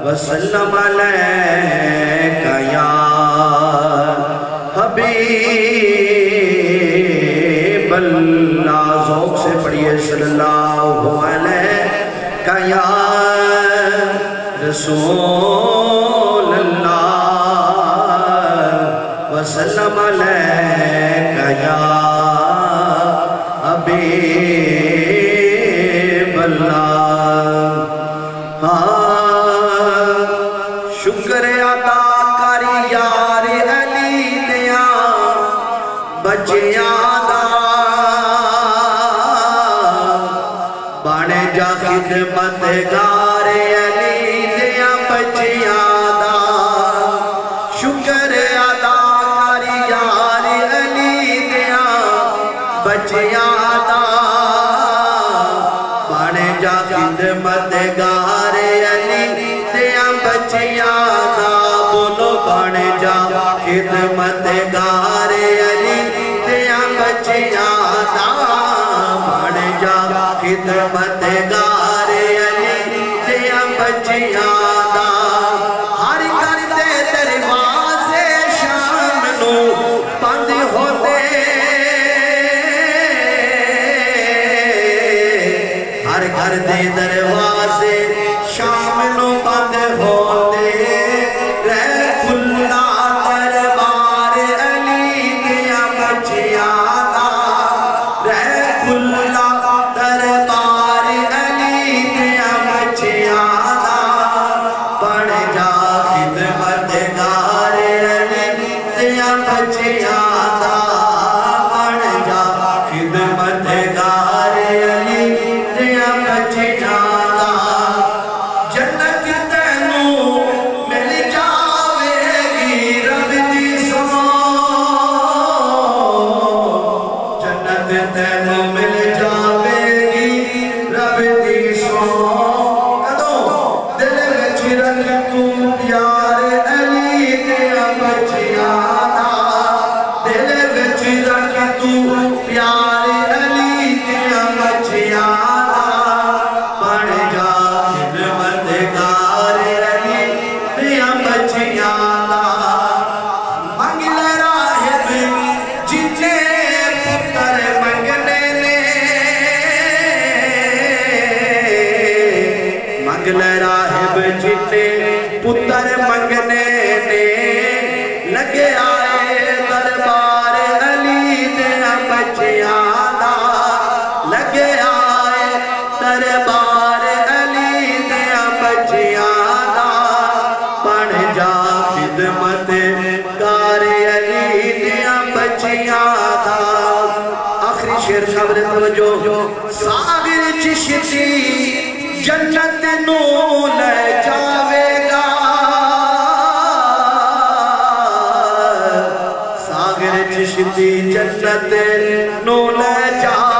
وسلم علیکہ یا حبیب اللہ، ذوق سے پڑھئے صلی اللہ علیہ یا رسول اللہ، وسلم علیکہ یا حبیب اللہ۔ شکر ادا کر یار علی دیاں بچیاں دا، بن جا خدمت گار علی دیاں بچیاں دا۔ شکر ادا کر یار علی دیاں بچیاں دا، بن جا خدمت گار علی دیاں بچیاں دا۔ بولو بن جا خدمت گار علی دیاں بچیاں دا، بن جا خدمت گار علی دیاں بچیاں دا۔ ہر گھر دے دروازے شام نو بند ہوتے، ہر گھر دے دروازے شام نو بند ہوتے، رہ کھلا دربار علی دیاں بچیاں دا، رہ کھلا دربار علی دیاں بچیاں دا۔ بن جا خدمت گار علی دیاں بچیاں دا، بن جا خدمت گار علی دیاں بچیاں دا۔ جنت تینوں مل جاوے گی رب دی سو، جنت تینوں مل جاوے گی رب دی سو۔ کدوں دل وچ رکھ تو پیار علی دیاں بچیاں دا، دل وچ رکھ تو پیار علی دیاں بچیاں دا۔ بن جا خدمت گار علی دیاں بچیاں دا۔ منگ لے راہب جتنے پتر منگنے نے، منگ لے راہب جتنے پتر منگنے نے، لگے آئے دربار علی دیاں بچیاں دا، لگے آئے دربار علی دیاں بچیاں دا۔ بن جا خدمت گار علی دیاں بچیاں دا۔ آخری شعر خبر توجہ، ساغر چشتی جنت نو لے جاوے گا، ساغر چشتی جنت نو لے جاوے گا۔